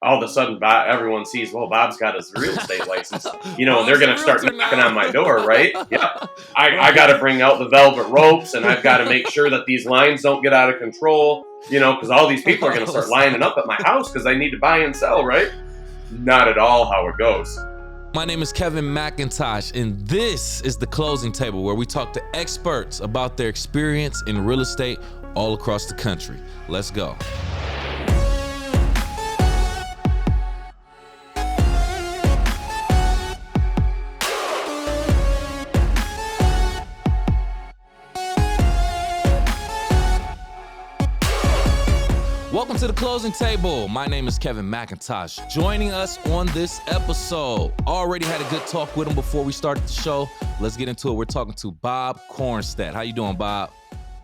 all of a sudden, everyone sees, well, Bob's got his real estate license, and they're Bob's going a to start realtor knocking now. on my door, right? Yep. I got Right. to bring out the velvet ropes, and I've got to make sure that these lines don't get out of control, because all these people are going to Oh, start lining up at my house because they need to buy and sell, right? Not at all how it goes. My name is Kevin McIntosh, and this is The Closing Table, where we talk to experts about their experience in real estate all across the country. Let's go. Welcome to The Closing Table. My name is Kevin McIntosh. Joining us on this episode, already had a good talk with him before we started the show. Let's get into it. We're talking to Bob Kornstadt. How you doing, Bob?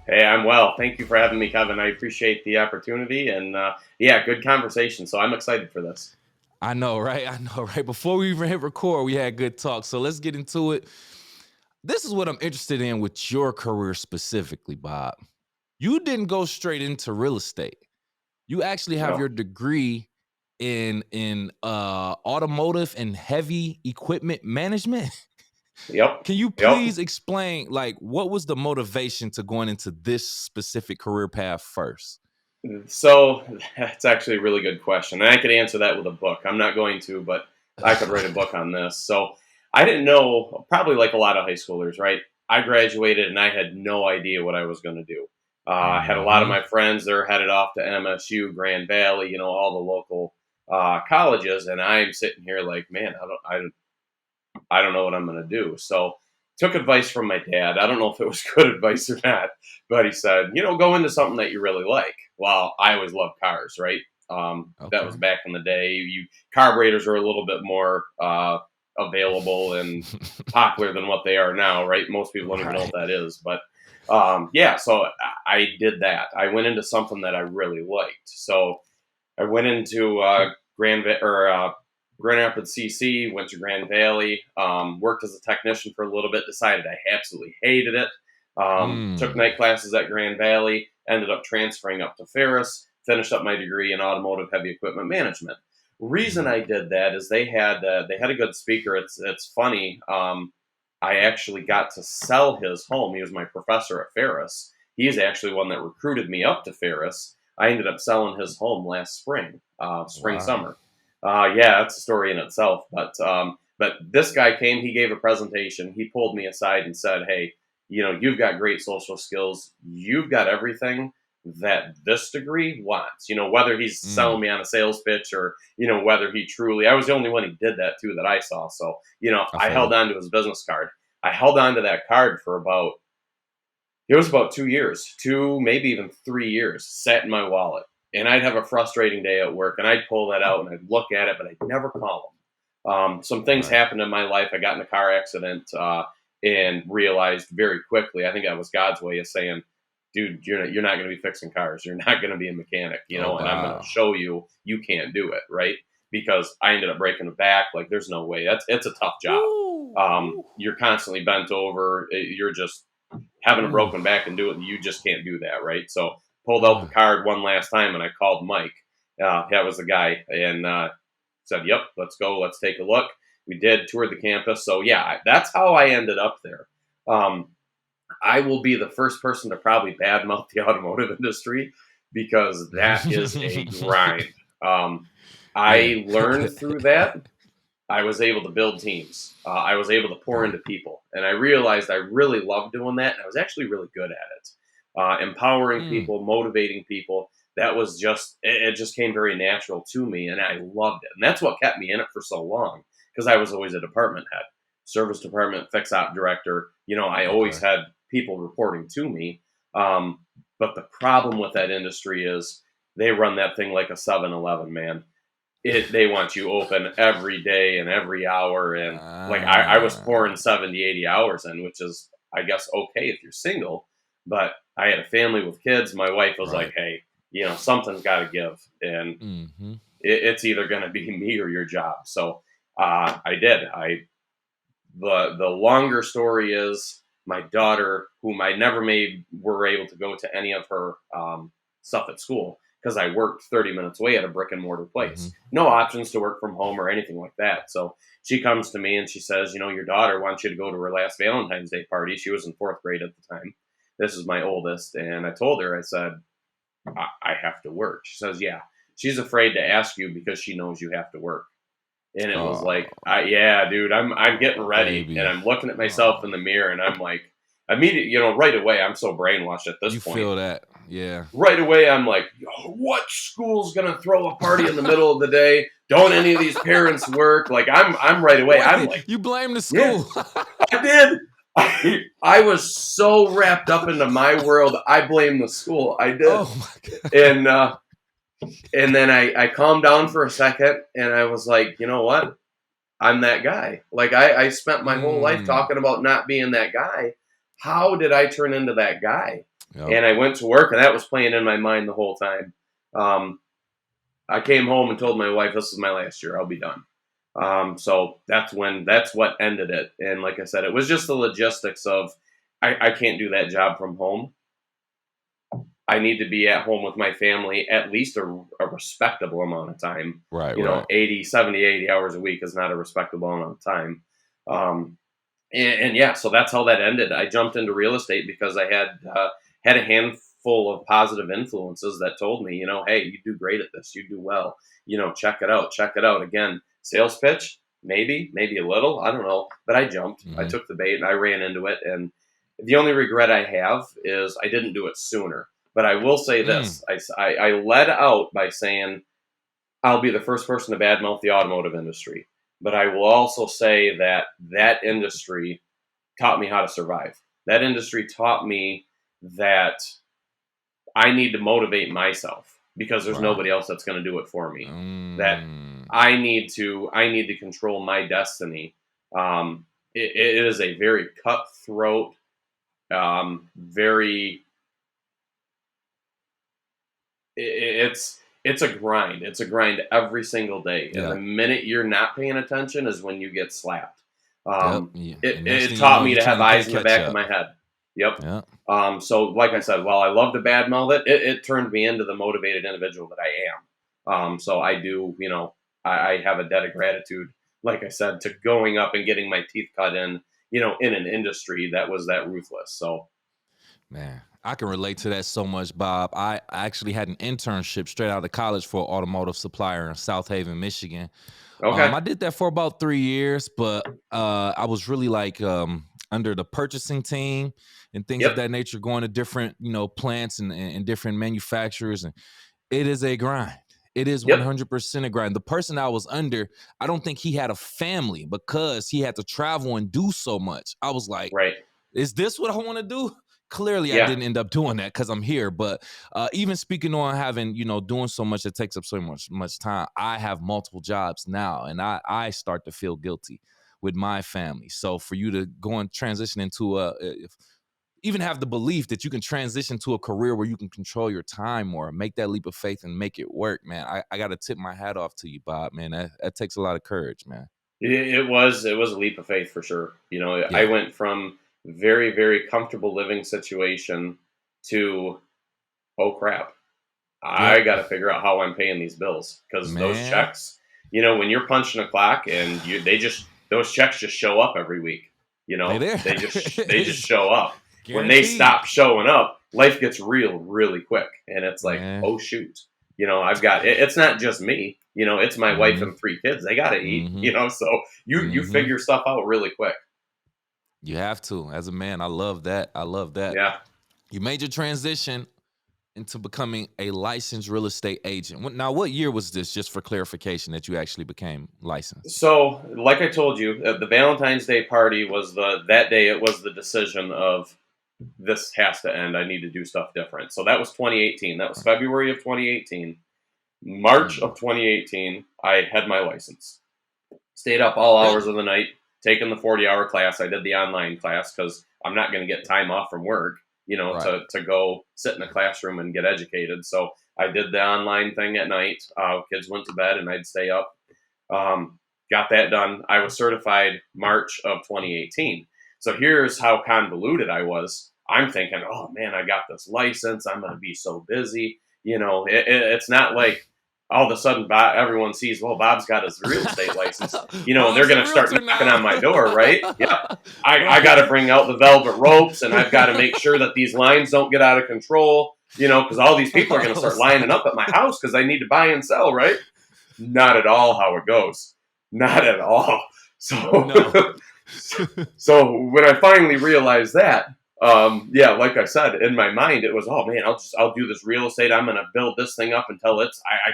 Hey, I'm well. Thank you for having me, Kevin. I appreciate the opportunity, and good conversation. So I'm excited for this. I know, right? Before we even hit record, we had good talk. So let's get into it. This is what I'm interested in with your career specifically, Bob. You didn't go straight into real estate. You actually have your degree in automotive and heavy equipment management. Yep. Can you please explain, what was the motivation to going into this specific career path first? So that's actually a really good question. And I could answer that with a book. I'm not going to, but I could write a book on this. So I didn't know, probably like a lot of high schoolers, right? I graduated and I had no idea what I was going to do. I had a lot of my friends, they're headed off to MSU, Grand Valley, all the local colleges. And I'm sitting here like, man, I don't know what I'm going to do. So took advice from my dad. I don't know if it was good advice or not, but he said, go into something that you really like. Well, I always loved cars, right? That was back in the day. Carburetors are a little bit more available and popular than what they are now, right? Most people don't even know what that is. But so I did that. I went into something that I really liked. So I went into Grand Rapids, CC, went to Grand Valley, worked as a technician for a little bit, decided I absolutely hated it. Took night classes at Grand Valley, ended up transferring up to Ferris, finished up my degree in automotive heavy equipment management. Reason I did that is they had a good speaker. It's funny. I actually got to sell his home. He was my professor at Ferris. He's actually one that recruited me up to Ferris. I ended up selling his home last spring, summer. That's a story in itself. But this guy came, he gave a presentation, he pulled me aside and said, hey, you've got great social skills. You've got everything that this degree wants, whether he's selling me on a sales pitch or, whether he truly, I was the only one he did that to that I saw. So, I held on to his business card. I held on to that card for about 2 years, maybe even 3 years, sat in my wallet. And I'd have a frustrating day at work, and I'd pull that out and I'd look at it, but I'd never call them. Some things happened in my life. I got in a car accident and realized very quickly, I think that was God's way of saying, dude, you're not going to be fixing cars. You're not going to be a mechanic, and I'm going to show you can't do it, right? Because I ended up breaking a back. Like, there's no way. It's a tough job. You're constantly bent over. You're just having a broken back and do it. You just can't do that, right? So pulled out the card one last time and I called Mike. That was the guy, and said, yep, let's go. Let's take a look. We did, toured the campus. So that's how I ended up there. I will be the first person to probably badmouth the automotive industry because that is a grind. I learned through that. I was able to build teams. I was able to pour into people. And I realized I really loved doing that. And I was actually really good at it. Empowering people, motivating people. That was it just came very natural to me. And I loved it. And that's what kept me in it for so long, because I was always a department head, service department, fix op director. I always had people reporting to me. But the problem with that industry is they run that thing like a 7-Eleven, man. They want you open every day and every hour. And I was pouring 70, 80 hours in, which is, I guess, okay if you're single. But I had a family with kids. My wife was like, hey, something's got to give. And it's either going to be me or your job. So I did. The longer story is my daughter, whom I never were able to go to any of her stuff at school. because I worked 30 minutes away at a brick and mortar Mm-hmm. place. No options to work from home or anything like that. So she comes to me and she says, your daughter wants you to go to her last Valentine's Day party. She was in fourth grade at the time. This is my oldest. And I told her, I said, I have to work. She says, yeah. She's afraid to ask you because she knows you have to work. And it was Oh, like, yeah, dude, I'm getting ready, and baby. I'm looking at myself Oh, in the mirror, and I'm like, immediately, right away, I'm so brainwashed at this you point. feel that. Yeah. Right away, I'm like, what school's gonna throw a party in the middle of the day? Don't any of these parents work? Like, I'm right away. I'm Wait, like, you blame the yeah, school. I did. I was so wrapped up into my world. I blame the school. I did, Oh my God. and then I calmed down for a second, and I was like, you know what? I'm that guy. Like I spent my whole life Mm. talking about not being that guy. How did I turn into that guy? Yep. And I went to work, and that was playing in my mind the whole time. I came home and told my wife, "This is my last year. I'll be done." So that's what ended it. And like I said, it was just the logistics of I can't do that job from home. I need to be at home with my family at least a respectable amount of time. Right, right. 80 hours a week is not a respectable amount of time. Um, and yeah, so that's how that ended. I jumped into real estate because I had a handful of positive influences that told me, hey, you do great at this. You do well. Check it out. Check it out. Again, sales pitch, maybe a little. I don't know. But I jumped. I Mm-hmm. took the bait and I ran into it. And the only regret I have is I didn't do it sooner. But I will say Mm. this: I led out by saying I'll be the first person to badmouth the automotive industry. But I will also say that industry taught me how to survive. That industry taught me that I need to motivate myself because there's Right. nobody else that's going to do it for me. That Mm. I need to control my destiny. It is a very cutthroat, very it's a grind. It's a grind every single day, and the Yeah. minute you're not paying attention is when you get slapped. Yep. Um, Yeah. it, And next it thing you taught know, me you're to trying have to play eyes in the catch back of up. my head. Yep. Yeah. So, like I said, while I love to badmouth it turned me into the motivated individual that I am. So I do, I have a debt of gratitude, like I said, to going up and getting my teeth cut in, in an industry that was that ruthless. So, Man, I can relate to that so much, Bob. I actually had an internship straight out of college for an automotive supplier in South Haven, Michigan. okay. I did that for about 3 years, but I was really like under the purchasing team and things of Yep. that nature, going to different plants and different manufacturers, and it is a grind. It is Yep. 100% a grind. The person I was under, I don't think he had a family because he had to travel and do so much. I was like, Right. is this what I want to do? Clearly, I Yeah. didn't end up doing that because I'm here. But even speaking on having, doing so much that takes up so much time, I have multiple jobs now, and I start to feel guilty with my family. So for you to go and transition into even have the belief that you can transition to a career where you can control your time more, make that leap of faith and make it work, man. I got to tip my hat off to you, Bob, man. That takes a lot of courage, man. It was a leap of faith for sure. I Yeah. went from very, very comfortable living situation to, oh crap, I Yep. got to figure out how I'm paying these bills because those Man, checks, when you're punching a clock and those checks just show up every week. they there. They just It's show up. When they guaranteed, stop showing up, life gets real really quick, and it's like, man. oh shoot, I've got it's not just me. It's my wife Mhm. and three kids. They got to eat. Mhm. So you Mhm. figure stuff out really quick. You have to. As a man, I love that. I love that. Yeah. You made your transition into becoming a licensed real estate agent. Now, what year was this, just for clarification, that you actually became licensed? So, like I told you, the Valentine's Day party was that day. It was the decision of this has to end. I need to do stuff different. So that was 2018. That was Right. February of 2018. March Mm. of 2018, I had my license. Stayed up all hours Really? of the night, taking the 40-hour class. I did the online class because I'm not going to get time off from work, Right. to go sit in a classroom and get educated. So I did the online thing at night. Kids went to bed and I'd stay up. Got that done. I was certified March of 2018. So here's how convoluted I was. I'm thinking, oh man, I got this license. I'm going to be so busy. It's not like all of a sudden everyone sees, well, Bob's got his real estate license, and they're Bob's a going to start realtor knocking on now. my door, right? Yeah. I got Right. to bring out the velvet ropes, and I've got to make sure that these lines don't get out of control, because all these people are going to Oh, start lining up snap. at my house because they need to buy and sell, right? Not at all how it goes. Not at all. So, No. so when I finally realized that, yeah, like I said, in my mind, it was, oh man, I'll do this real estate. I'm going to build this thing up until I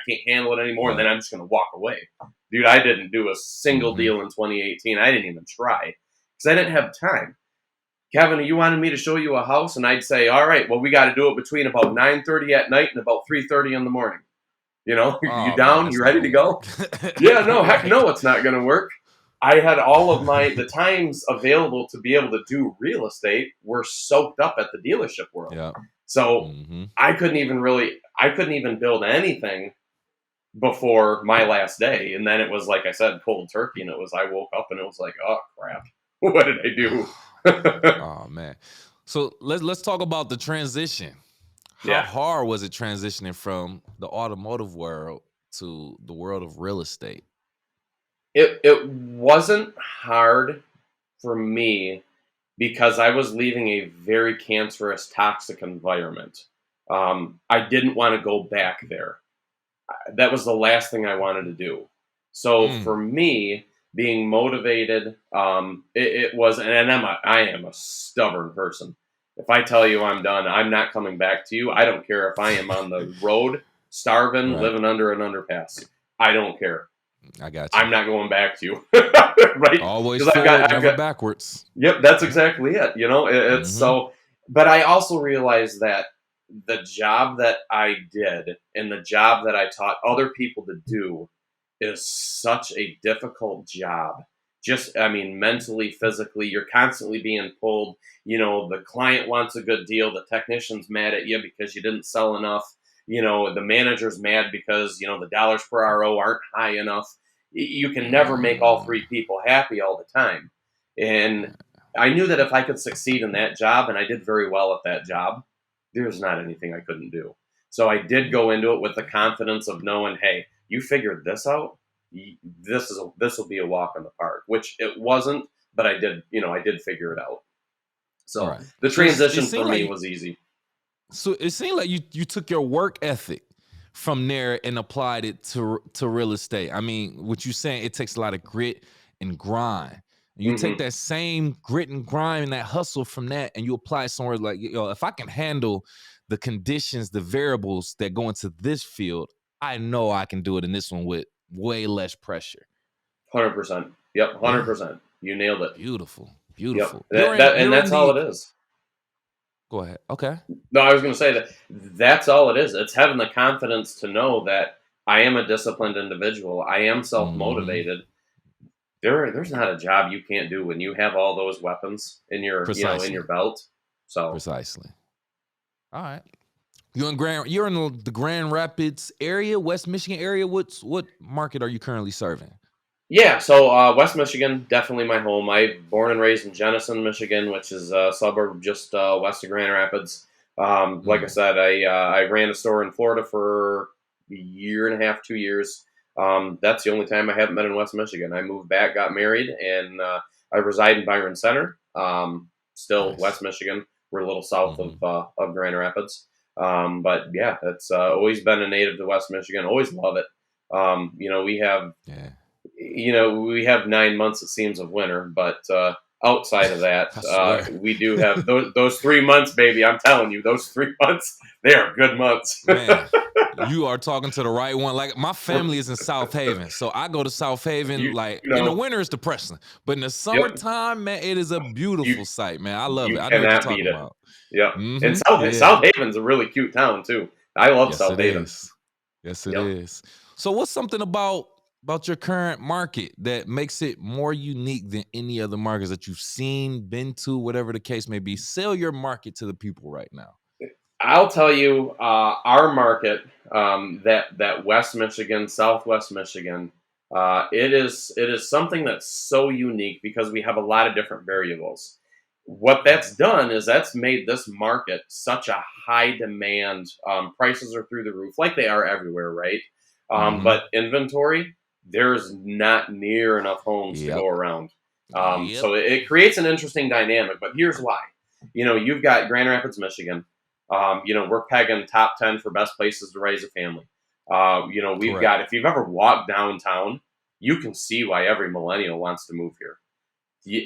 can't handle it anymore. And then Right. I'm just going to walk away. Dude, I didn't do a single Hmm. deal in 2018. I didn't even try because I didn't have time. Kevin, you wanted me to show you a house, and I'd say, all right, well, we got to do it between about 9:30 at night and about 3:30 in the morning. You Oh man, down? that's You not ready gonna to work. go? Yeah, no, heck Right. no, it's not going to work. I had all of the times available to be able to do real estate were soaked up at the dealership world. Yeah. So Hmm. I couldn't even build anything before my last day. And then it was, like I said, cold turkey. And I woke up and it was like, oh crap, what did I do? Oh man. So let's talk about the transition. How Yeah. hard was it transitioning from the automotive world to the world of real estate? It wasn't hard for me because I was leaving a very cancerous, toxic environment. I didn't want to go back there. That was the last thing I wanted to do. So for Mm. me, being motivated, it was, and I am a stubborn person. If I tell you I'm done, I'm not coming back to you. I don't care if I am on the road, starving, Right. living under an underpass. I don't care. I got you. I'm not going back to you, right? Always Because forward, I've never got, backwards. yep, that's Yep. exactly it. It's Hmm. so, but I also realized that the job that I did and the job that I taught other people to do is such a difficult job. Just, I mean, mentally, physically, you're constantly being pulled. The client wants a good deal. The technician's mad at you because you didn't sell enough. The manager's mad because, the dollars per RO aren't high enough. You can never make all Mm. three people happy all the time. And I knew that if I could succeed in that job, and I did very well at that job, there's not anything I couldn't do. So I did go into it with the confidence of knowing, hey, you figured this out. This will be a walk in the park, which it wasn't, but I did figure it out. So Right. the So it transition for seemed me like was easy. you took your work ethic from there and applied it to real estate. I mean, what you saying, it takes a lot of grit and grind. And you take Hmm. that same grit and grind and that hustle from that and you apply it somewhere like, if I can handle the conditions, the variables that go into this field, I know I can do it in this one with way less pressure. 100%. Yep, Yeah. 100%. You nailed it. Beautiful. Yep. Beautiful. And You're in that's all the it is. Go ahead. Okay. No, I was going to say that's all it is. It's having the confidence to know that I am a disciplined individual. I am self Hmm. motivated. There's not a job you can't do when you have all those weapons in your Precisely. belt. So Precisely. All right. You're in the Grand Rapids area, West Michigan area. What market are you currently serving? yeah, so West Michigan, definitely my home. I born and raised in Jenison, Michigan, which is a suburb just west of Grand Rapids. Like I Mm, said, I ran a store in Florida for a year and a half, 2 years. That's the only time I haven't been in West Michigan. I moved back, got married, and I reside in Byron Center. Still nice. West Michigan. We're a little south Hmm. of Grand Rapids. But yeah, it's always been a native to West Michigan. Always love it. Yeah. We have 9 months, it seems, of winter, but outside of that, I swear. we do have those 3 months, baby. I'm telling you, those 3 months, they are good months. Man, you are talking to the right one. Like my family is in South Haven, so I go to South Haven. you, Like you in the know, winter, it's depressing, but in the yep, summertime, man, it is a you beautiful sight. Man, I love it. you I know what you're cannot talking beat it. about. Yep, and Hmm. South Yeah. Haven's a really cute town too. I love Yes, South it Haven. is. Yes, it Yep. is. So, what's something about your current market that makes it more unique than any other markets that you've seen, been to, whatever the case may be? Sell your market to the people right now. I'll tell you, our market, that West Michigan, Southwest Michigan, it is something that's so unique because we have a lot of different variables. What that's done is that's made this market such a high demand. Prices are through the roof, like they are everywhere, right? Mm-hmm. But inventory, there's not near enough homes to go Yep. around. Yep. So it creates an interesting dynamic. But here's why: you've got Grand Rapids, Michigan. We're pegging top 10 for best places to raise a family. We've Correct. got, if you've ever walked downtown, you can see why every millennial wants to move here.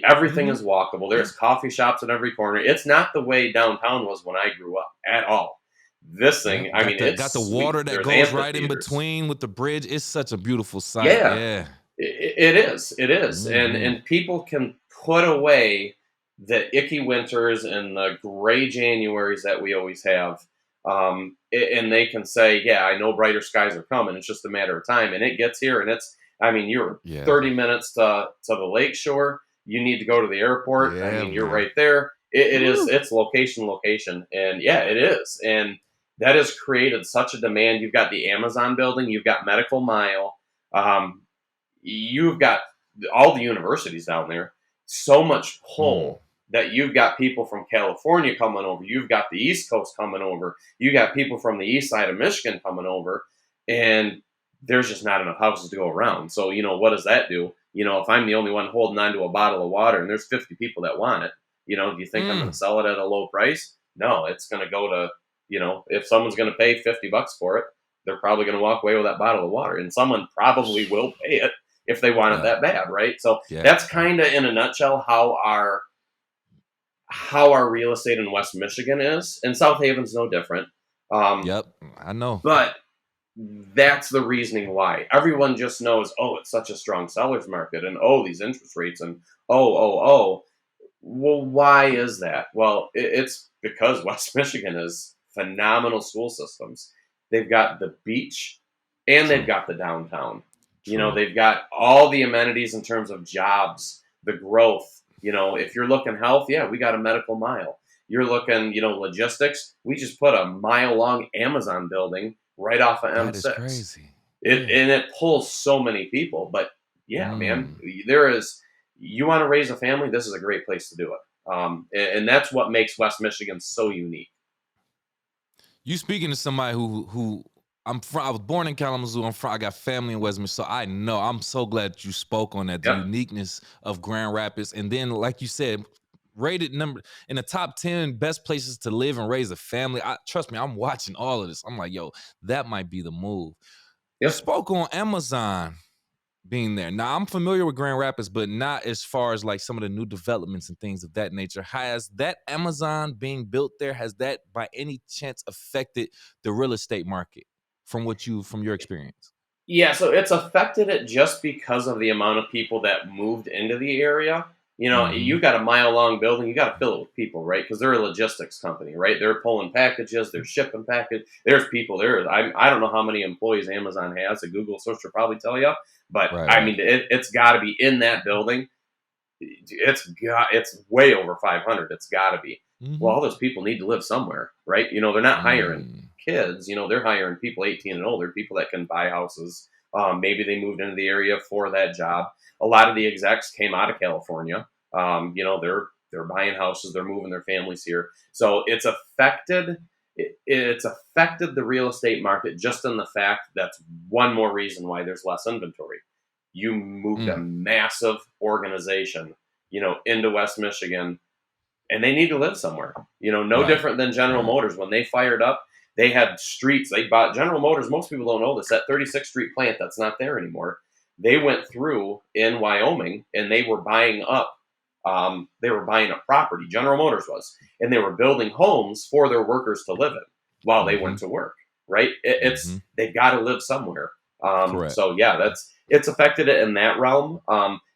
Everything Mm-hmm. is walkable. Yeah. There's coffee shops at every corner. It's not the way downtown was when I grew up at all. This Yep. thing, I mean, Got the it's sweet. water that There's goes right in amphitheaters. between with the bridge. It's such a beautiful sight. Yeah, Yeah. it is. It is. And Mm-hmm. and people can put away the icky winters and the gray Januaries that we always have. And they can say, yeah, I know brighter skies are coming. It's just a matter of time. And it gets here, and I mean, you're Yeah. 30 minutes to the lake shore. You need to go to the airport. I Yeah, mean, you're man. right there. Woo. It's location. And yeah, it is. And that has created such a demand. You've got the Amazon building, you've got Medical Mile. Um, you've got all the universities down there, so much Mm. pull that you've got people from California coming over, you've got the East Coast coming over, you got people from the east side of Michigan coming over, and there's just not enough houses to go around. So, what does that do? If I'm the only one holding on to a bottle of water and there's 50 people that want it, do you think I'm going Mm. to sell it at a low price? No, it's going to go to, if someone's going to pay $50 for it, they're probably going to walk away with that bottle of water, and someone probably will pay it if they want it Yeah. that bad, right? So Yeah. that's kind of in a nutshell how our real estate in West Michigan is, and South Haven's no different. Um, Yep. I know. but that's the reasoning why everyone just knows. Oh, it's such a strong sellers market, and oh, these interest rates, and oh. Well, why is that? Well, it's because West Michigan is phenomenal school systems. They've got the beach and they've True. got the downtown. True. They've got all the amenities in terms of jobs, the growth. If you're looking health, yeah, we got a medical mile. You're looking, logistics. We just put a mile long Amazon building right off of That is M6. crazy. It Yeah. and it pulls so many people. But yeah, man, Mm. there is. You want to raise a family, this is a great place to do it. And that's what makes West Michigan so unique. You speaking to somebody who I'm from. I was born in Kalamazoo. I got family in West Michigan, so I know. I'm so glad that you spoke on that, the Yep. uniqueness of Grand Rapids, and then like you said, rated number in the top 10 best places to live and raise a family. Trust me, I'm watching all of this. I'm like, yo, that might be the move. You Yep. spoke on Amazon being there. Now I'm familiar with Grand Rapids, but not as far as like some of the new developments and things of that nature. Has that Amazon being built there, has that by any chance affected the real estate market from your experience? Yeah, so it's affected it just because of the amount of people that moved into the area. Mm-hmm. You got a mile long building, you got to fill it with people, right? Because they're a logistics company, right? They're pulling packages, they're shipping packages. There's people there. I don't know how many employees Amazon has. A Google search will probably tell you, but Right, I right. mean, it's got to be in that building. It's way over 500. It's got to be. Well, Mm-hmm. all those people need to live somewhere, right? They're not hiring Mm. kids. They're hiring people 18 and older, people that can buy houses. Maybe they moved into the area for that job. A lot of the execs came out of California. They're buying houses, they're moving their families here. So it's affected the real estate market, just in the fact that's one more reason why there's less inventory. You moved a Mm. massive organization, into West Michigan, and they need to live somewhere. No Right, different than General right. Motors. When they fired up, they had streets. They bought General Motors. Most people don't know this. That 36th Street plant that's not there anymore. They went through in Wyoming and they were buying up. They were buying up property. General Motors was, and they were building homes for their workers to live in while they Mm-hmm. went to work. Right? Mm-hmm. They've got to live somewhere. Correct. So yeah, it's affected it in that realm.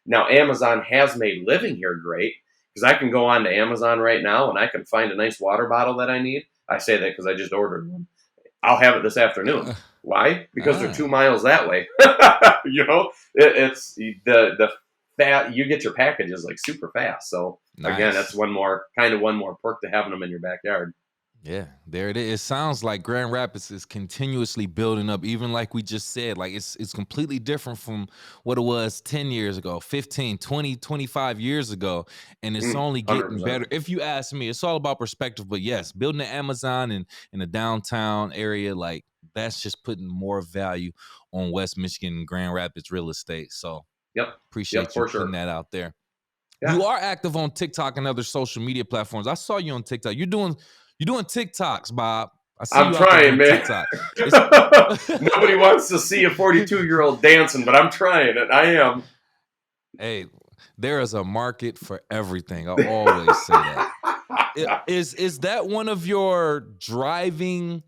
Now Amazon has made living here great because I can go on to Amazon right now and I can find a nice water bottle that I need. I say that because I just ordered one. I'll have it this afternoon. Why? Because they're Ah, 2 miles that way. It's the fat. You get your packages like super fast. So again, that's nice. one more perk to having them in your backyard. Yeah, there it is. It sounds like Grand Rapids is continuously building up, even like we just said. Like it's completely different from what it was 10 years ago, 15, 20, 25 years ago. And it's only getting 100%. better. If you ask me, it's all about perspective. But yes, building the Amazon in the downtown area, like that's just putting more value on West Michigan and Grand Rapids real estate. So Yep. Yep, appreciate you for putting sure. that out there. Yeah. You are active on TikTok and other social media platforms. I saw you on TikTok. You're doing TikToks, Bob. I see I'm you out there trying, doing man. TikTok. It's Nobody wants to see a 42-year-old dancing, but I'm trying it. I am. Hey, there is a market for everything. I always say that. Is that one of your driving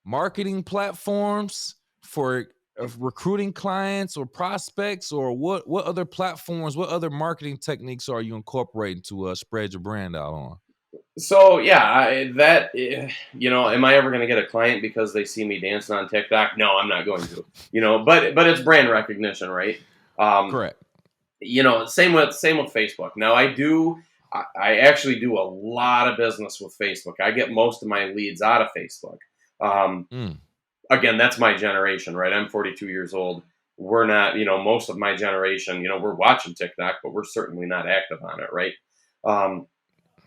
marketing platforms for recruiting clients or prospects, or what other platforms, what other marketing techniques are you incorporating to spread your brand out on? So yeah, am I ever going to get a client because they see me dancing on TikTok? No, I'm not going to. But it's brand recognition, right? Um, Correct. same with Facebook. Now I actually do a lot of business with Facebook. I get most of my leads out of Facebook. Um, Mm, Again, that's my generation, right? I'm 42 years old. We're not, most of my generation, we're watching TikTok, but we're certainly not active on it, right? Um,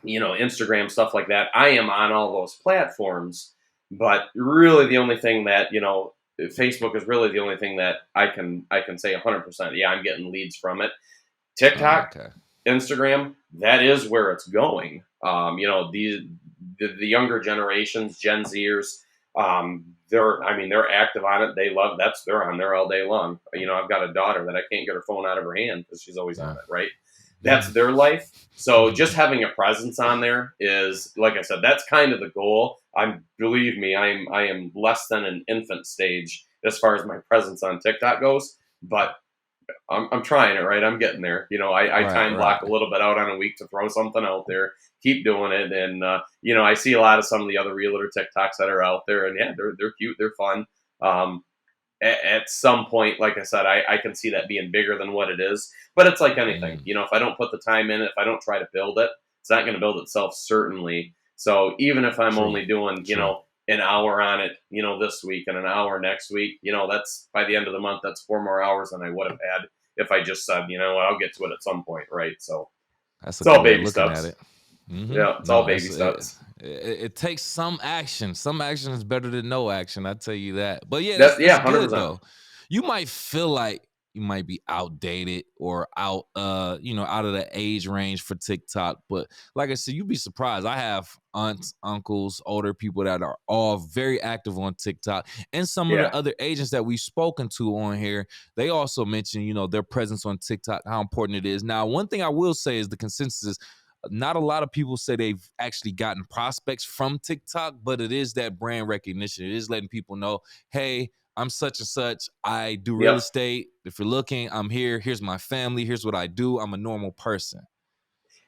Instagram, stuff like that. I am on all those platforms, but really the only thing that, Facebook is really the only thing that I can say 100%. Yeah, I'm getting leads from it. TikTok, okay. Instagram, that is where it's going. The younger generations, Gen Zers, they're active on it. They love they're on there all day long. I've got a daughter that I can't get her phone out of her hand because she's always on Yeah. it, right? That's their life. So just having a presence on there is, like I said, that's kind of the goal. Believe me, I am less than an infant stage as far as my presence on TikTok goes, but I'm trying it, right? I'm getting there. I Right, time right. block a little bit out on a week to throw something out there, keep doing it. And, I see a lot of some of the other realtor TikToks that are out there, and yeah, they're cute. They're fun. Um, at some point, like I said, I can see that being bigger than what it is, but it's like anything, Mm, if I don't put the time in it, if I don't try to build it, it's not going to build itself, certainly. So even if I'm true. only doing, True. an hour on it, this week and an hour next week, that's by the end of the month, that's 4 more hours than I would have had if I just said, I'll get to it at some point, right? So That's a it's good all way of baby looking at steps. it. Hmm. Yeah, it's all No, baby steps. it takes some action. Some action is better than no action. I tell you that. But yeah, That that's yeah, good 100%. though. You might feel like you might be outdated or out of the age range for TikTok. But like I said, you'd be surprised. I have aunts, uncles, older people that are all very active on TikTok. And some of the Yeah. other agents that we've spoken to on here, they also mention, their presence on TikTok, how important it is. Now, one thing I will say is the consensus is not a lot of people say they've actually gotten prospects from TikTok, but it is that brand recognition. It is letting people know, hey, I'm such and such. I do real Yep. estate. If you're looking, I'm here. Here's my family. Here's what I do. I'm a normal person.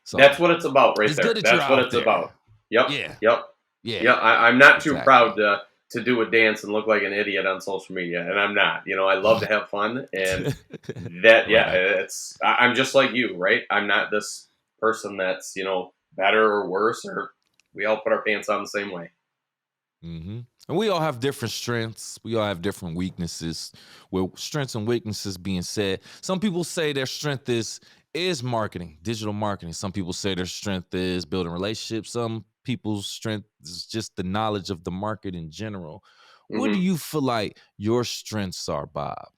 So That's what it's about right it's there. good that you're That's what out it's there. about. Yep. Yeah. Yep. Yeah. Yeah. I'm not too Exactly. proud to do a dance and look like an idiot on social media, and I'm not. I love to have fun, and yeah, Right. I'm just like you, right? I'm not this person that's better or worse, or we all put our pants on the same way. Hmm. And we all have different strengths. We all have different weaknesses. Well, strengths and weaknesses being said, some people say their strength is marketing, digital marketing. Some people say their strength is building relationships. Some people's strength is just the knowledge of the market in general. What do Hmm. you feel like your strengths are, Bob?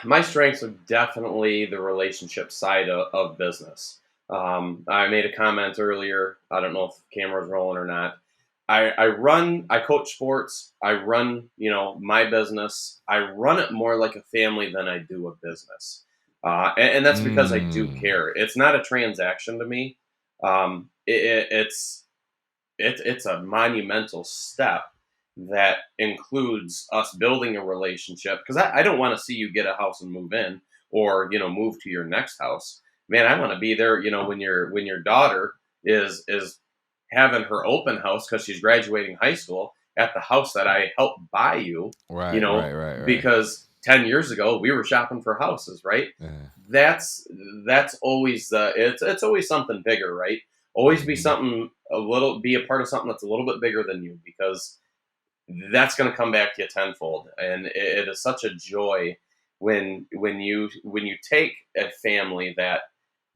My strengths are definitely the relationship side of business. I made a comment earlier. I don't know if the camera's rolling or not. I coach sports. I run, my business. I run it more like a family than I do a business. And that's because I do Mm, care. It's not a transaction to me. It's a monumental step that includes us building a relationship, because I don't want to see you get a house and move in, or move to your next house. Man, I want to be there when your daughter is having her open house because she's graduating high school, at the house that I helped buy you, you right, know right, right, right. because 10 years ago we were shopping for houses, right? Yeah. That's always it's always something bigger, right? Always be Hmm. something be a part of something that's a little bit bigger than you, because that's going to come back to you tenfold. And it is such a joy when you take a family that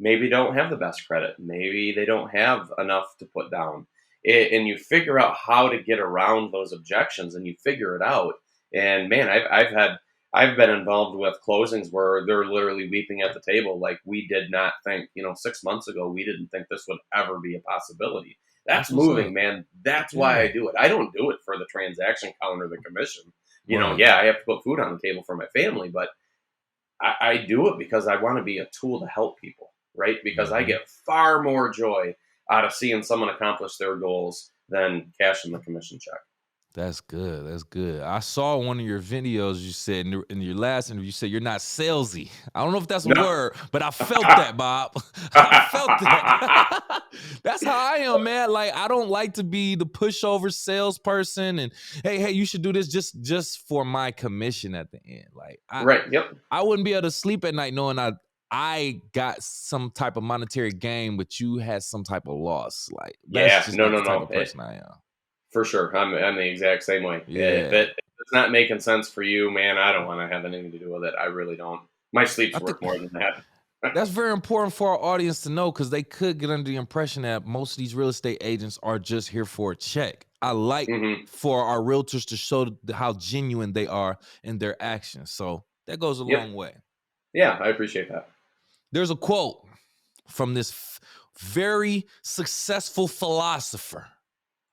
maybe don't have the best credit, maybe they don't have enough to put down, and you figure out how to get around those objections, and you figure it out. And man, I've been involved with closings where they're literally weeping at the table, like, we did not think, 6 months ago, we didn't think this would ever be a possibility. That's That's what's moving, up. man. That's why I Yeah. do it. I don't do it for the transaction count or the commission. Right. Yeah, I have to put food on the table for my family, but I do it because I want to be a tool to help people, right? Because I Hmm. get far more joy out of seeing someone accomplish their goals than cashing the commission check. That's good. That's good. I saw one of your videos. You said in your last interview, you said you're not salesy. I don't know if that's a No. word, but I felt that, Bob. I felt that. That's how I am, man. Like, I don't like to be the pushover salesperson. And hey, you should do this just for my commission at the end. Like, Right. Yep. I wouldn't be able to sleep at night knowing I got some type of monetary gain, but you had some type of loss. Like, that's Yeah. just No. not No. the type No. of person I am. For sure. I'm the exact same way. Yeah. If it's not making sense for you, man, I don't want to have anything to do with it. I really don't. My I sleep's think worth more than that. that's very important for our audience to know, because they could get under the impression that most of these real estate agents are just here for a check. I like Hmm. for our realtors to show how genuine they are in their actions. So that goes a Yep. long way. Yeah, I appreciate that. There's a quote from this very successful philosopher.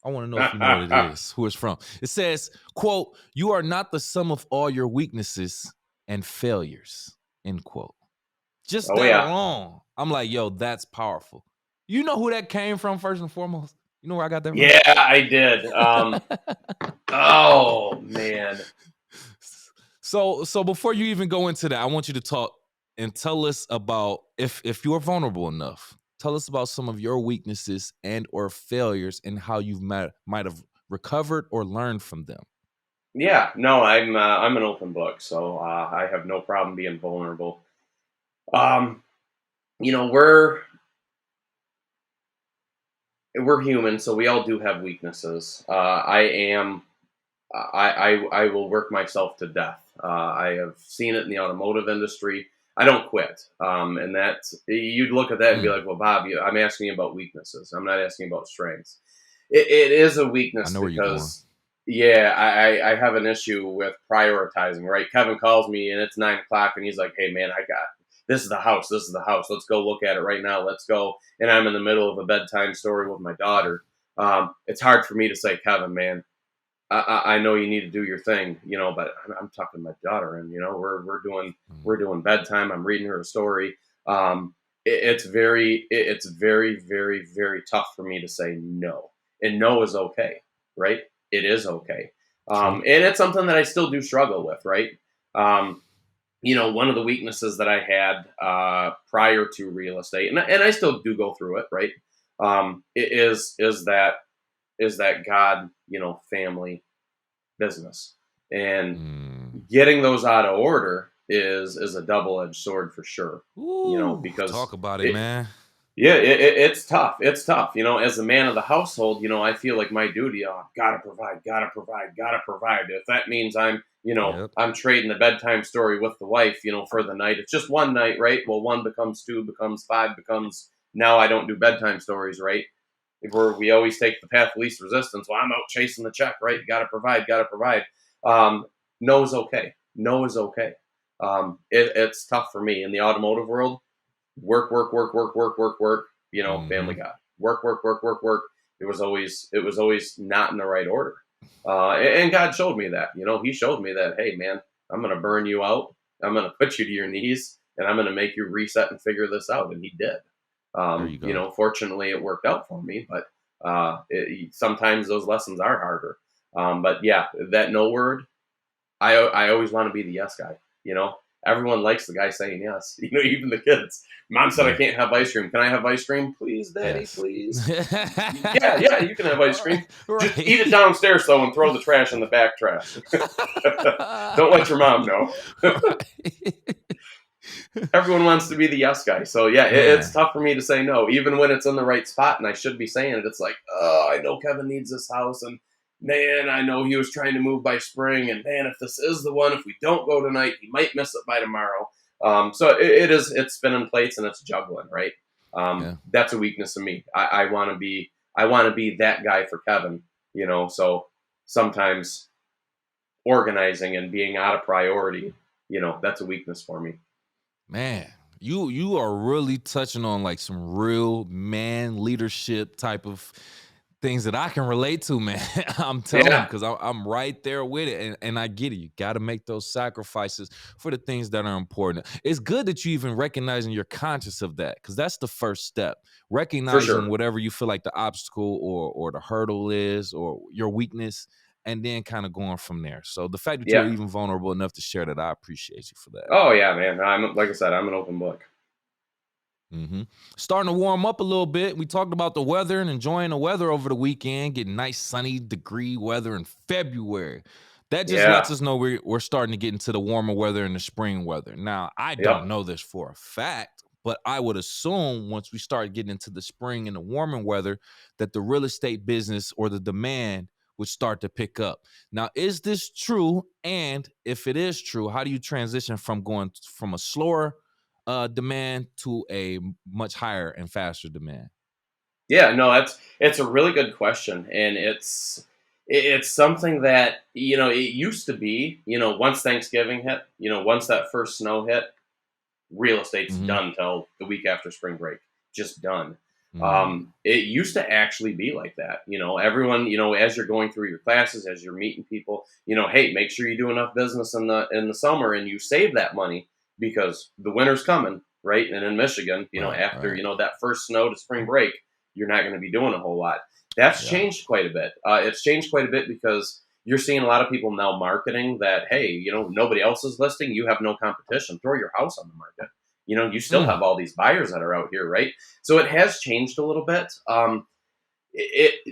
I want to know if you know what it is, who it's from. It says, quote, "You are not the sum of all your weaknesses and failures," end quote. Just Oh that yeah. alone, I'm like, yo, that's powerful. You know who that came from, first and foremost? You know where I got that from? Yeah, I did. Oh man. So before you even go into that, I want you to talk and tell us about, if you're vulnerable enough, tell us about some of your weaknesses and or failures and how you might have recovered or learned from them. Yeah. No, I'm an open book, so I have no problem being vulnerable. Um, you know, we're human, so we all do have weaknesses. I will work myself to death. I have seen it in the automotive industry. I don't quit, and that's, you'd look at that and be Mm, like, "Well, Bob, I'm asking you about weaknesses. I'm not asking about strengths." It is a I weakness know where you're going. because, yeah, I have an issue with prioritizing. Right, Kevin calls me and it's 9 o'clock, and he's like, "Hey, man, I got this is the house. This is the house. Let's go look at it right now. Let's go." And I'm in the middle of a bedtime story with my daughter. It's hard for me to say, "Kevin, man, I know you need to do your thing, but I'm talking to my daughter, and we're Mm, doing bedtime. I'm reading her a story. It's very, very, very tough for me to say no, and no is okay, right? It is okay, true. and it's something that I still do struggle with, right? Um, one of the weaknesses that I had prior to real estate, and I still do go through it, right? Is that God, family, business, and Mm. getting those out of order is a double edged sword for sure. Ooh, Because talk about it, it man. yeah, it's tough. It's tough. As a man of the household, I feel like my duty. Oh, gotta provide, gotta provide, gotta provide. If that means Yep. I'm trading the bedtime story with the wife, for the night. It's just one night, right? Well, one becomes two, becomes five, becomes now I don't do bedtime stories, right? Where we always take the path of least resistance. Well, I'm out chasing the check, right? Got to provide, got to provide. Um, no is okay. No is okay. It's tough for me in the automotive world. Work, work, work, work, work, work, work. Family Mhm. God. Work, work, work, work, work. It was always not in the right order. And God showed me that. He showed me that. Hey, man, I'm gonna burn you out. I'm gonna put you to your knees, and I'm gonna make you reset and figure this out. And He did. There you go. Fortunately, it worked out for me, but sometimes those lessons are harder. But yeah, that no word, I always want to be the yes guy. Everyone likes the guy saying yes. Even the kids. Mom said I Yeah. can't have ice cream. Can I have ice cream, please, Daddy? Yes. Please. Yeah, yeah, you can have ice cream. Right. Just eat it Right. downstairs though, and throw the trash in the back trash. Don't let your mom know. Right. Everyone wants to be the yes guy. So yeah, it's Man, tough for me to say no, even when it's in the right spot and I should be saying it. It's like, oh, I know Kevin needs this house, and man, I know he was trying to move by spring, and man, if this is the one, if we don't go tonight, he might miss it by tomorrow. So it's spinning plates and it's juggling, right? yeah. That's a weakness of me. I want to be that guy for Kevin, So sometimes organizing and being out of priority, that's a weakness for me. Man, you are really touching on like some real man leadership type of things that I can relate to, man. I'm telling you, Yeah, because I'm right there with it. And I get it. You got to make those sacrifices for the things that are important. It's good that you even recognizing you're conscious of that, because that's the first step. for Recognizing sure. whatever you feel like the obstacle or the hurdle is or your weakness, and then kind of going from there. So the fact that you're Yeah. even vulnerable enough to share that, I appreciate you for that. Oh yeah, man. I'm like I said, I'm an open book. hmm Starting to warm up a little bit. We talked about the weather and enjoying the weather over the weekend, getting nice sunny degree weather in February. That just lets Yeah. us know we're starting to get into the warmer weather and the spring weather. Now, I don't Yep. know this for a fact, but I would assume once we start getting into the spring and the warmer weather, that the real estate business or the demand would start to pick up. Now, is this true? And if it is true, how do you transition from going from a slower demand to a much higher and faster demand? Yeah. No, it's a really good question, and it's something that it used to be. Once Thanksgiving hit, once that first snow hit, real estate's Mhm. done till the week after spring break. Just done. Mm. It used to actually be like that. Everyone, as you're going through your classes, as you're meeting people, hey, make sure you do enough business in the summer and you save that money because the winter's coming, right? And in Michigan, Right, after right. that first snow to spring break, you're not going to be doing a whole lot. That's Yeah. changed quite a bit. It's changed quite a bit because you're seeing a lot of people now marketing that, hey, nobody else is listing, you have no competition, throw your house on the market. You still Mm. have all these buyers that are out here, right? So it has changed a little bit.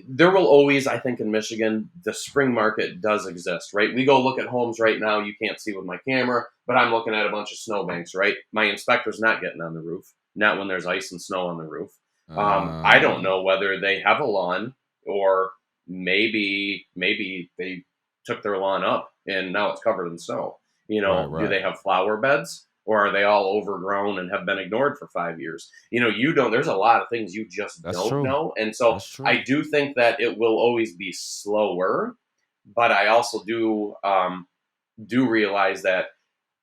There will always, I think, in Michigan, the spring market does exist, right? We go look at homes right now. You can't see with my camera, but I'm looking at a bunch of snowbanks, right? My inspector's not getting on the roof, not when there's ice and snow on the roof. I don't Uh, know whether they have a lawn or maybe they took their lawn up and now it's covered in snow. right, Do right. they have flower beds? Or are they all overgrown and have been ignored for 5 years? You don't. There's a lot of things you just That's don't true. know, and so That's true. I do think that it will always be slower, but I also do realize that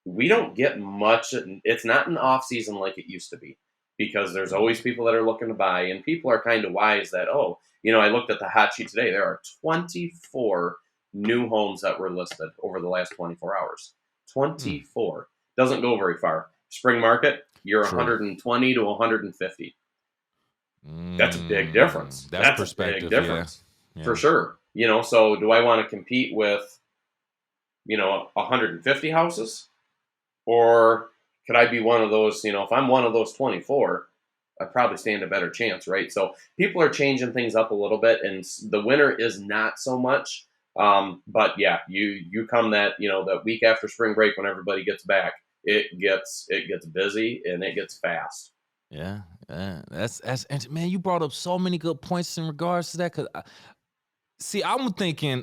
we don't get much. It's not an off season like it used to be because there's always Mm. people that are looking to buy, and people are kind of wise that I looked at the hot sheet today. There are 24 new homes that were listed over the last 24 hours. Mm. 24 doesn't go very far. Spring market, you're True. 120 to 150. That's a big Mm. difference. That's That's a big perspective. Yeah. difference for Yeah. sure. So do I want to compete with, 150 houses? Or could I be one of those, if I'm one of those 24, I probably stand a better chance, right? So people are changing things up a little bit, and the winter is not so much. But yeah, you come that week after spring break when everybody gets back, it gets busy and it gets fast. Yeah. Yeah. That's and man, you brought up so many good points in regards to that. Cause see, I'm thinking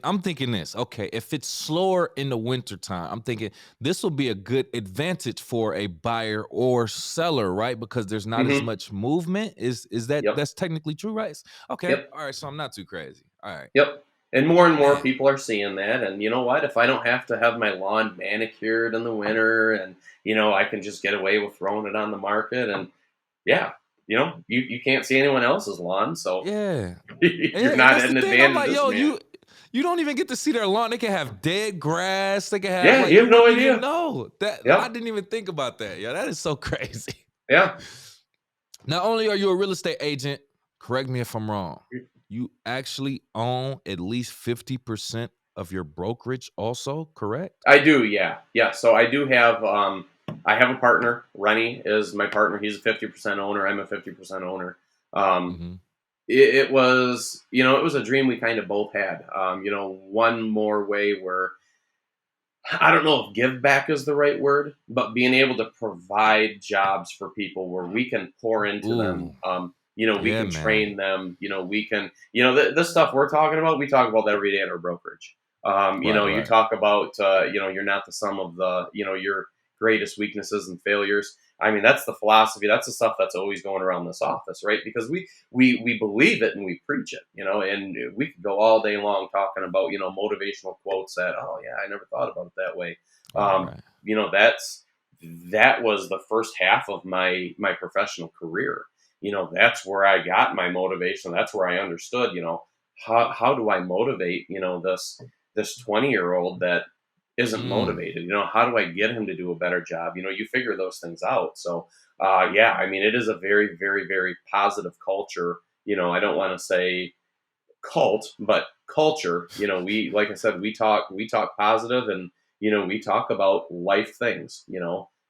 this. Okay, if it's slower in the wintertime, I'm thinking this will be a good advantage for a buyer or seller, right? Because there's not as Hmm. much movement. Is that Yep. that's technically true, right? Okay. Yep. All right, so I'm not too crazy. All right. Yep. And more Man. people are seeing that. And you know what? If I don't have to have my lawn manicured in the winter and, I can just get away with throwing it on the market. And yeah, you can't see anyone else's lawn. So Yeah. you're And not that's at the an thing. I'm advantage like, as a yo, man. you don't even get to see their lawn. They can have dead grass. They can have Yeah, like you you have no wouldn't even idea. know. That I Yep. didn't even think about that. Yeah, that is so crazy. Yeah. Not only are you a real estate agent, correct me if I'm wrong, you actually own at least 50% of your brokerage also, correct? I do. Yeah. Yeah. So I have a partner. Rennie is my partner. He's a 50% owner. I'm a 50% owner. Um, Mhm. it was a dream we kind of both had. One more way where I don't know if give back is the right word, but being able to provide jobs for people where we can pour into them. Ooh, We yeah, can man. train them. We can, this stuff we're talking about, we talk about every day in our brokerage. Right, You right. talk about, you're not the sum of your greatest weaknesses and failures. I mean, that's the philosophy. That's the stuff that's always going around this office, right? Because we believe it and we preach it, and we could go all day long talking about, motivational quotes that, oh yeah, I never thought about it that way. Right, Um, right. that was the first half of my professional career. That's where I got my motivation. That's where I understood, how do I motivate, this 20-year-old that isn't Mm, motivated. How do I get him to do a better job? You figure those things out. So, yeah, I mean, it is a very, very, very positive culture. I don't want to say cult, but culture. Like I said, we talk positive, and we talk about life things.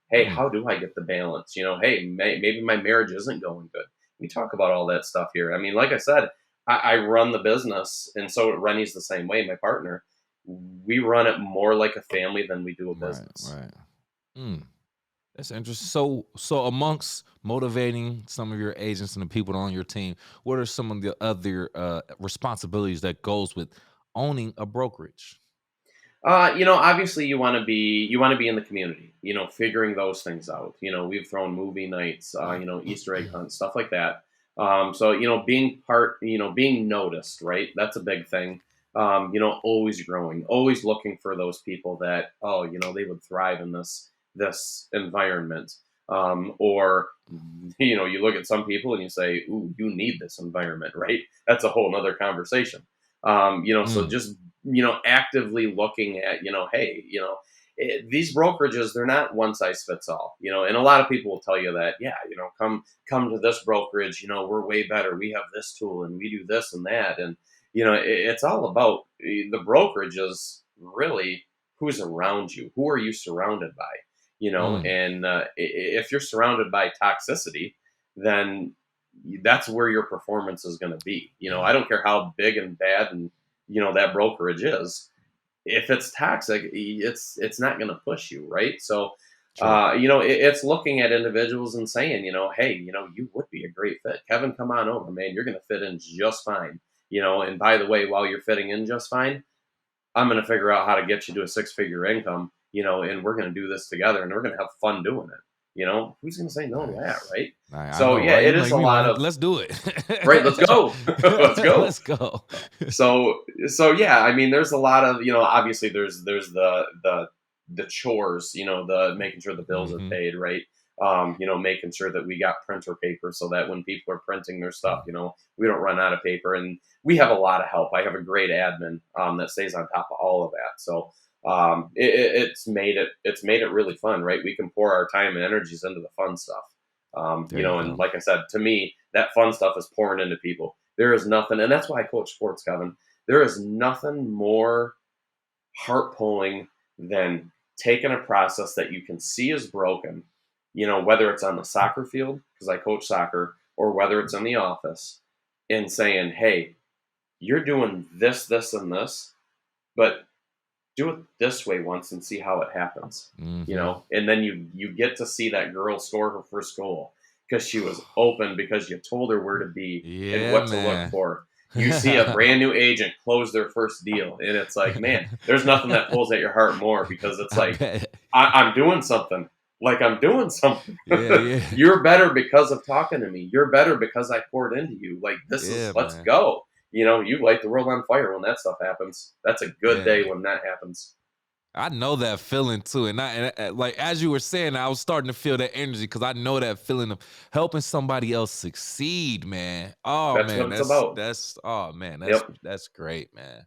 Hey, mm. how do I get the balance? Hey, maybe my marriage isn't going good. We talk about all that stuff here. I mean, like I said, I run the business, and so Rennie's the same way. My partner, we run it more like a family than we do a Right, business. right. Mm. That's interesting. So amongst motivating some of your agents and the people on your team, what are some of the other responsibilities that goes with owning a brokerage? Obviously you want to be in the community, figuring those things out. We've thrown movie nights, Easter egg hunts, stuff like that. So, being noticed, right? That's a big thing. Always growing, always looking for those people that, oh, they would thrive in this environment. Or you look at some people and you say, ooh, you need this environment, right? That's a whole nother conversation. So Mm, just actively looking at, hey, these brokerages, they're not one size fits all, and a lot of people will tell you that, yeah, come to this brokerage, we're way better. We have this tool and we do this and that. And, it's all about the brokerage is really who's around you. Who are you surrounded by? mm. And if you're surrounded by toxicity, then that's where your performance is going to be. I Yeah, don't care how big and bad and that brokerage is. If it's toxic, it's not going to push you, right? So true. it's looking at individuals and saying, hey, you would be a great fit. Kevin, come on over, man. You're going to fit in just fine. And by the way, while you're fitting in just fine, I'm going to figure out how to get you to a six-figure income, and we're going to do this together, and we're going to have fun doing it. Who's going to say no to that, Nice. right? I So know, yeah, right? it You is make a me lot want to. of Let's do right. Let's it. go, let's go. Let's go. So yeah, I mean, there's a lot of, obviously there's the chores, the making sure the bills are Hmm. paid, right? Making sure that we got printer paper so that when people are printing their stuff, we don't run out of paper. And we have a lot of help. I have a great admin that stays on top of all of that. So it's made it really fun, right? We can pour our time and energies into the fun stuff. There you And go. like I said, to me, that fun stuff is pouring into people. There is nothing, and that's why I coach sports, Kevin. There is nothing more heart pulling than taking a process that you can see is broken, whether it's on the soccer field, because I coach soccer, or whether it's in the office, and saying, hey, you're doing this, this, and this, but do it this way once and see how it happens. Hmm. And then you get to see that girl score her first goal because she was open, because you told her where to be and Yeah, what to look man. for. You see a brand new agent close their first deal, and it's like, man, there's nothing that pulls at your heart more, because it's I like, bet. I'm doing something. Like, I'm doing something. Yeah, yeah. You're better because of talking to me. You're better because I poured into you. Like, this is, Yeah, let's man. go. You light the world on fire when that stuff happens. That's a good Yeah. day when that happens. I know that feeling too, and like as you were saying, I was starting to feel that energy because I know that feeling of helping somebody else succeed, man. Oh That's what man, it's about. that's oh man, Yep. that's great, man.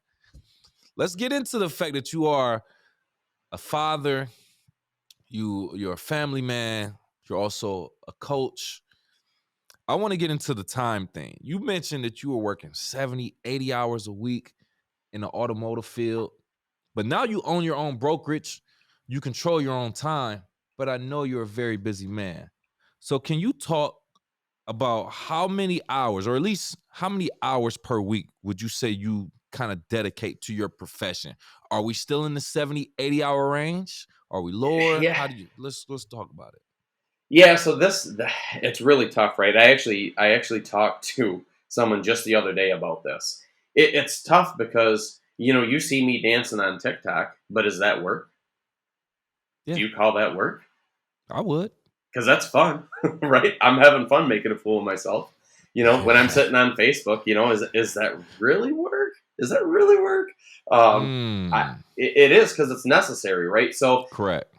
Let's get into the fact that you are a father, you're a family man, you're also a coach. I want to get into the time thing. You mentioned that you were working 70, 80 hours a week in the automotive field. But now you own your own brokerage, you control your own time, but I know you're a very busy man. So can you talk about how many hours, or at least how many hours per week would you say you kind of dedicate to your profession? Are we still in the 70, 80 hour range? Are we lower? Yeah. How do you let's talk about it. Yeah, so it's really tough, right? I actually talked to someone just the other day about this. It's tough because you see me dancing on TikTok, but is that work? Do Yeah, you call that work? I would. Because that's fun, right? I'm having fun making a fool of myself. When I'm sitting on Facebook, is that really work? Is that really work? Mm, It is because it's necessary, right? So correct.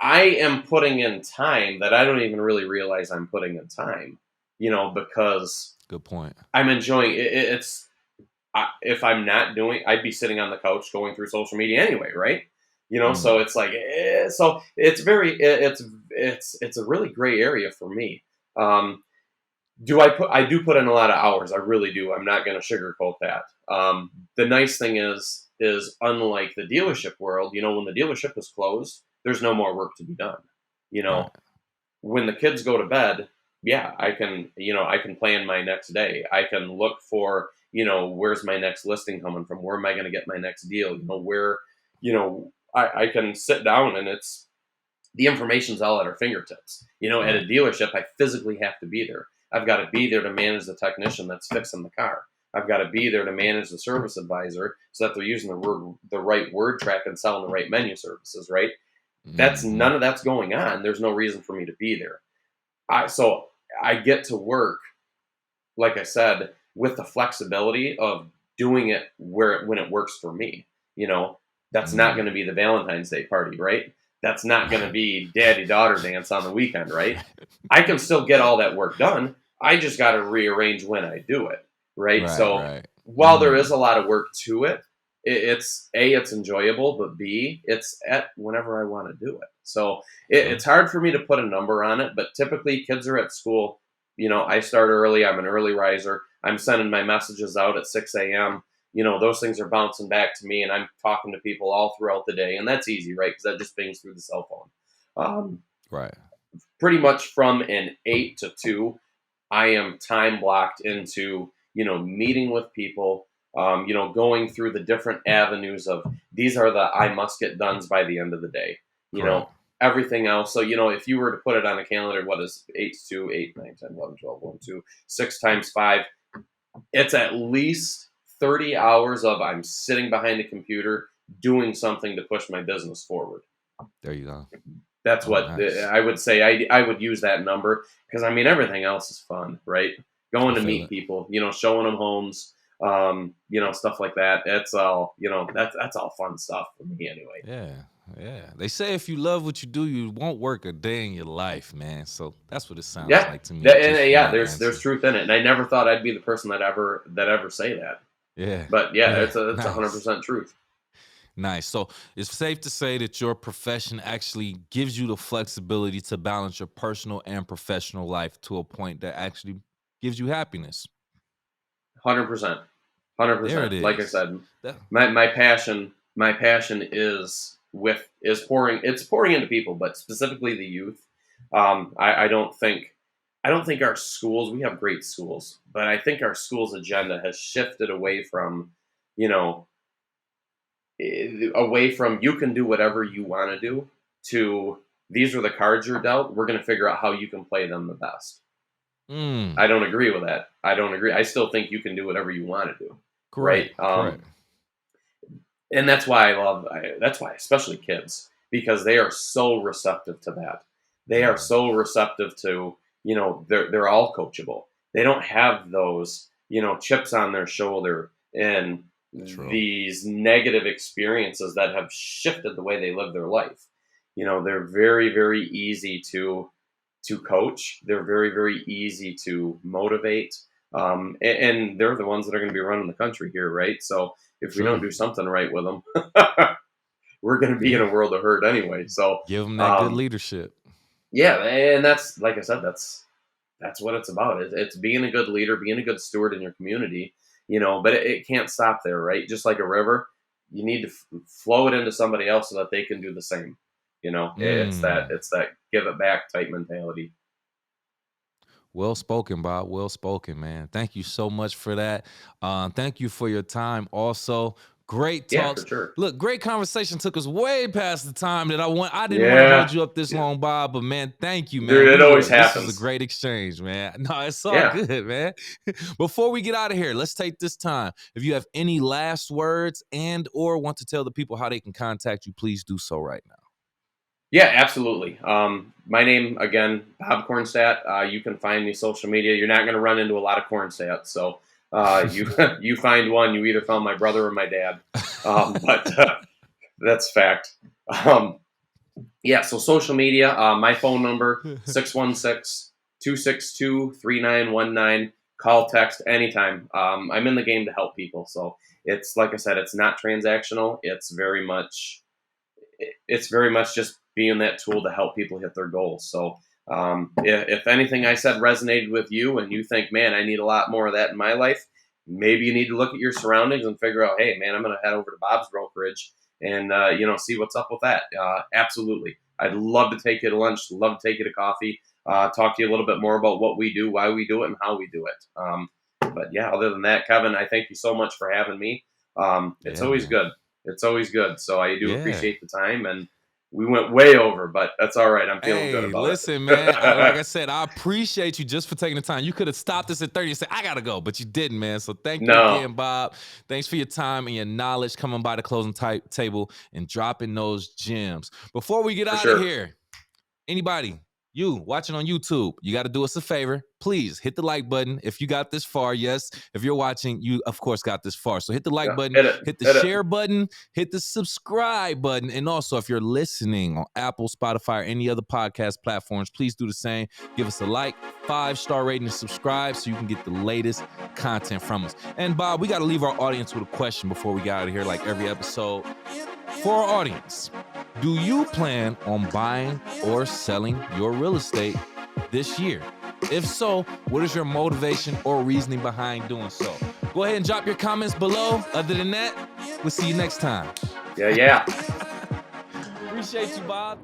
I am putting in time that I don't even really realize I'm putting in time, because Good point. I'm enjoying it. If I'm not doing, I'd be sitting on the couch going through social media anyway, right? So Mm, it's like, so it's it's a really gray area for me. Um, I do put in a lot of hours. I really do. I'm not going to sugarcoat that. The nice thing is unlike the dealership world, when the dealership is closed, there's no more work to be done. You right. know, when the kids go to bed, yeah, I can plan my next day. I can look for, where's my next listing coming from? Where am I going to get my next deal? I can sit down and the information's all at our fingertips. At a Right. dealership, I physically have to be there. I've got to be there to manage the technician that's fixing the car. I've got to be there to manage the service advisor so that they're using the right word track and selling the right menu services, right? That's Hmm. none of that's going on. There's no reason for me to be there. So I get to work, like I said, with the flexibility of doing it when it works for me. You know, that's not going to Mm, be the Valentine's Day party, right? That's not going to right. be daddy daughter dance on the weekend, right? I can still get all that work done. I just got to rearrange when I do it, right? Right. So Right. while there is Mm, a lot of work to it, it's enjoyable, but B, it's at whenever I want to do it. So sure. it's hard for me to put a number on it, but typically kids are at school. I start early. I'm an early riser. I'm sending my messages out at 6 a.m. Those things are bouncing back to me, and I'm talking to people all throughout the day, and that's easy, right? Because that just pings through the cell phone. Right. Pretty much from an 8 to 2, I am time blocked into meeting with people. Going through the different avenues of these are the I must get done's by the end of the day. You Correct. know everything else. So if you were to put it on a calendar, what is 8 to 2, 8, 9, 10, 11, 12, 1, 2, 6 times 5? It's at least 30 hours of I'm sitting behind a computer doing something to push my business forward. There you go. That's Oh, what nice. I would say. I would use that number because I mean everything else is fun, right? I Going to feel meet it. people, showing them homes, stuff like that. It's all that's all fun stuff for me anyway. Yeah. Yeah. They say if you love what you do, you won't work a day in your life, man. So that's what it sounds Yeah, like to me, just from yeah. that There's answer. truth in it, and I never thought I'd be the person that ever say that. Yeah. But yeah, Yeah. it's 100 Nice. percent truth. Nice. So it's safe to say that your profession actually gives you the flexibility to balance your personal and professional life to a point that actually gives you happiness. 100%. hundred There it percent. Like I is. said, That- my passion is pouring. It's pouring into people, but specifically the youth. I don't think our schools. We have great schools, but I think our schools agenda has shifted away from, you know, away from you can do whatever you want to do to these are the cards you're dealt. We're going to figure out how you can play them the best. I mm, don't agree with that. I don't agree. I still think you can do whatever you want to do, right? correct. Correct. And that's why especially kids because they are so receptive to that. They are Mm, so receptive to they're all coachable. They don't have those chips on their shoulder and true. these negative experiences that have shifted the way they live their life. They're very very easy to coach. They're very, very easy to motivate. And they're the ones that are going to be running the country here, right? So if we don't True. do something right with them, we're going to be in Yeah. a world of hurt anyway. So, Give them that good um, leadership. yeah, and that's like I said, that's what it's about. It's being a good leader, being a good steward in your community. But it can't stop there, right? Just like a river, you need to flow it into somebody else so that they can do the same. It's that Mm. it's that give it back type mentality. Well spoken, Bob. Well spoken, man. Thank you so much for that. Thank you for your time. Also, great Yeah, for talks. sure. Look, great conversation. Took us way past the time that I want. I didn't want to hold Yeah, you up this yeah, long, Bob. But man, thank you, man. dude, it always This was a happens. great exchange, man. No, it's all Yeah. good, man. Before we get out of here, let's take this time. If you have any last words and or want to tell the people how they can contact you, please do so right now. Yeah, absolutely. My name again, Bob Kornstadt. You can find me social media. You're not going to run into a lot of Kornstadt, so you you find one. You either found my brother or my dad, but that's fact. Um, yeah, so social media. My phone number 616-262-3919. Call, text anytime. I'm in the game to help people, so it's like I said, it's not transactional. It's very much just being that tool to help people hit their goals. So if anything I said resonated with you and you think, man, I need a lot more of that in my life, maybe you need to look at your surroundings and figure out, hey, man, I'm going to head over to Bob's brokerage and see what's up with that. Absolutely, I'd love to take you to lunch, love to take you to coffee, talk to you a little bit more about what we do, why we do it, and how we do it. But yeah, other than that, Kevin, I thank you so much for having me. It's Yeah, always man. good. It's always good. So I do Yeah. appreciate the time, and we went way over, but that's all right. I'm feeling good Hey, about listen, man. Like it. I said, I appreciate you just for taking the time. You could have stopped this at 30 and said, I gotta go, but you didn't, man. So thank you No, again, Bob. Thanks for your time and your knowledge coming by the closing table and dropping those gems. Before we get for out of sure. here, anybody, you watching on YouTube, you got to do us a favor. Please hit the like button if you got this far. Yes, if you're watching, you of course got this far. So hit the like Yeah, button, hit it. hit the Hit it. share button, hit the subscribe button. And also, if you're listening on Apple, Spotify, or any other podcast platforms, please do the same. Give us a like, 5-star rating, and subscribe so you can get the latest content from us. And Bob, we got to leave our audience with a question before we get out of here, like every episode. For our audience, do you plan on buying or selling your real estate this year? If so, what is your motivation or reasoning behind doing so? Go ahead and drop your comments below. Other than that, we'll see you next time. Yeah, yeah. Appreciate you, Bob.